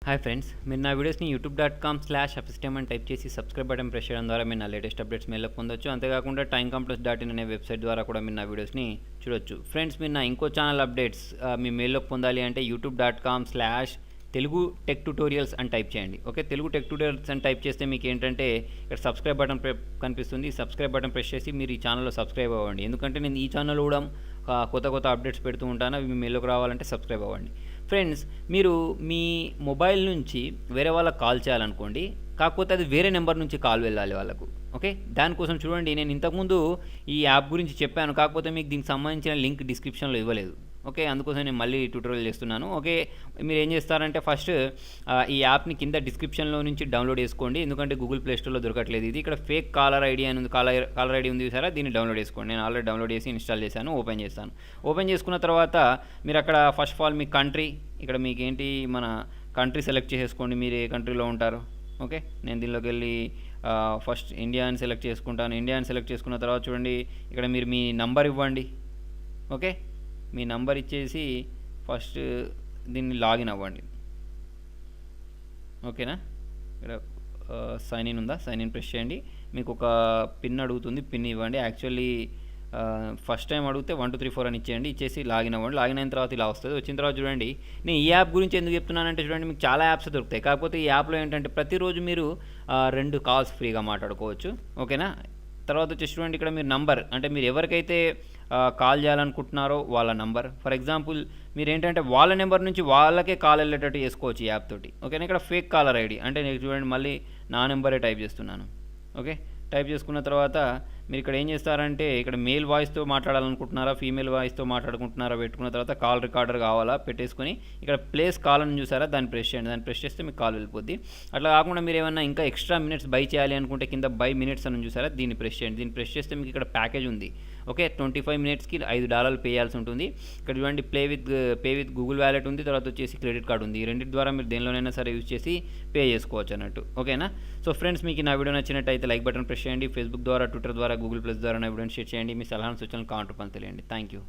Hi friends, మీరు నా వీడియోస్ని youtube.com/apistem అని టైప్ చేసి సబ్స్క్రైబ్ బటన్ ప్రెస్ చేయడం ద్వారా మీరు నా లేటెస్ట్ అప్డేట్స్ మెయిల్లో పొందొచ్చు. అంతేకాకుండా timecomplexes.in అనే వెబ్సైట్ ద్వారా కూడా మీరు నా వీడియోస్ని చూడొచ్చు. ఫ్రెండ్స్, మీరు నా ఇంకో ఛానల్ అప్డేట్స్ మీ మెయిల్లోకి పొందాలి అంటే youtube.com/తెలుగు టెక్ ట్యూటోరియల్స్ అని టైప్ చేయండి. ఓకే, తెలుగు టెక్ ట్యూటోరియల్స్ అని టైప్ చేస్తే మీకు ఏంటంటే ఇక్కడ సబ్స్క్రైబ్ బటన్ కనిపిస్తుంది. సబ్స్క్రైబ్ బటన్ ప్రెస్ చేసి మీరు ఈ ఛానల్లో సబ్స్క్రైబ్ అవ్వండి. ఎందుకంటే నేను ఈ ఛానల్ కూడా కొత్త అప్డేట్స్ పెడుతూ ఉంటాను. అవి మీ మెయిల్లోకి రావాలంటే సబ్స్క్రైబ్ అవ్వండి. ఫ్రెండ్స్, మీరు మీ మొబైల్ నుంచి వేరే వాళ్ళకి కాల్ చేయాలనుకోండి, కాకపోతే అది వేరే నెంబర్ నుంచి కాల్ వెళ్ళాలి వాళ్ళకు. ఓకే, దానికోసం చూడండి, నేను ఇంతకుముందు ఈ యాప్ గురించి చెప్పాను, కాకపోతే మీకు దీనికి సంబంధించిన లింక్ డిస్క్రిప్షన్లో ఇవ్వలేదు. ఓకే, అందుకోసం నేను మళ్ళీ ట్యూటోరియల్ చేస్తున్నాను. ఓకే, మీరు ఏం చేస్తారంటే ఫస్ట్ ఈ యాప్ని కింద డిస్క్రిప్షన్లో నుంచి డౌన్లోడ్ చేసుకోండి. ఎందుకంటే గూగుల్ ప్లే స్టోర్లో దొరకట్లేదు. ఇది ఇక్కడ ఫేక్ కాలర్ ఐడి అని ఉంది, కాలర్ ఐడి ఉంది సరే, దీన్ని డౌన్లోడ్ చేసుకోండి. నేను ఆల్రెడీ డౌన్లోడ్ చేసి ఇన్స్టాల్ చేశాను. ఓపెన్ చేస్తాను. ఓపెన్ చేసుకున్న తర్వాత మీరు అక్కడ first of all me country, ఇక్కడ మీకు ఏంటి మన కంట్రీ సెలెక్ట్ చేసేసుకోండి. మీరు ఏ కంట్రీలో ఉంటారు. ఓకే, నేను దీనిలోకి వెళ్ళి ఫస్ట్ ఇండియా అని సెలెక్ట్ చేసుకుంటాను. ఇండియా అని సెలెక్ట్ చేసుకున్న తర్వాత చూడండి, ఇక్కడ మీరు మీ నంబర్ ఇవ్వండి. ఓకే, మీ నంబర్ ఇచ్చేసి ఫస్ట్ దీన్ని లాగిన్ అవ్వండి. ఓకేనా, ఇక్కడ సైన్ ఇన్ ఉందా, సైన్ ఇన్ ప్రెస్ చేయండి. మీకు ఒక పిన్ అడుగుతుంది, పిన్ ఇవ్వండి. యాక్చువల్లీ ఫస్ట్ టైం అడిగితే 1 2 3 4 అని ఇచ్చేయండి. ఇచ్చేసి లాగిన్ అవ్వండి. లాగిన్ అయిన తర్వాత ఇలా వస్తుంది. వచ్చిన తర్వాత చూడండి, నేను ఈ యాప్ గురించి ఎందుకు చెప్తున్నానంటే చూడండి, మీకు చాలా యాప్స్ దొరుకుతాయి. కాకపోతే ఈ యాప్లో ఏంటంటే ప్రతిరోజు మీరు 2 కాల్స్ ఫ్రీగా మాట్లాడుకోవచ్చు. ఓకేనా, తర్వాత వచ్చేసి చూడండి, ఇక్కడ మీరు నంబర్ అంటే మీరు ఎవరికైతే కాల్ చేయాలనుకుంటున్నారో వాళ్ళ నంబర్. ఫర్ ఎగ్జాంపుల్ మీరు ఏంటంటే వాళ్ళ నెంబర్ నుంచి వాళ్ళకే కాల్ వెళ్ళేటట్టు చేసుకోవచ్చు ఈ యాప్ తోటి. ఓకేనా, ఇక్కడ ఫేక్ కాలర్ ఐడి అంటే నేను చూడండి, మళ్ళీ నా నెంబరే టైప్ చేస్తున్నాను. ఓకే, టైప్ చేసుకున్న తర్వాత మీరు ఇక్కడ ఏం చేస్తారంటే ఇక్కడ మేల్ వాయిస్తో మాట్లాడాలనుకుంటున్నారా, ఫీమేల్ వాయిస్తో మాట్లాడుకుంటున్నారా పెట్టుకున్న తర్వాత కాల్ రికార్డర్ కావాలా పెట్టేసుకొని ఇక్కడ ప్లేస్ కాల్ అని చూసారా, దాన్ని ప్రెస్ చేయండి. దాన్ని ప్రెస్ చేస్తే మీకు కాల్ వెళ్ళిపోద్ది. అట్లా కాకుండా మీరు ఏమన్నా ఇంకా ఎక్స్ట్రా మినిట్స్ బై చేయాలి అనుకుంటే కింద బై మినిట్స్ అని చూసారా, దీన్ని ప్రెస్ చేయండి. దీన్ని ప్రెస్ చేస్తే మీకు ఇక్కడ ప్యాకేజ్ ఉంది. ఓకే, 25 మినిట్స్కి $5 పే చేయాల్సి ఉంటుంది. ఇక్కడ చూడండి, పే విత్ గూగుల్ వ్యాలెట్ ఉంది, తర్వాత వచ్చేసి క్రెడిట్ కార్డ్ ఉంది. ఈ రెండింటి ద్వారా మీరు దేనిలోనైనా సరే యూజ్ చేసి పే చేసుకోవచ్చు అన్నట్టు. ఓకేనా, సో ఫ్రెండ్స్, మీకు నా వీడియో నచ్చినట్టయితే లైక్ బటన్ ప్రెస్ చేయండి. ఫేస్బుక్ ద్వారా, ట్విట్టర్ ద్వారా, గూగుల్ ప్లస్ ద్వారా నా వీడియోని షేర్ చేయండి. మీ సలహాను సూచనలు కామెంట్ రూపంలో తెలియండి. Thank you.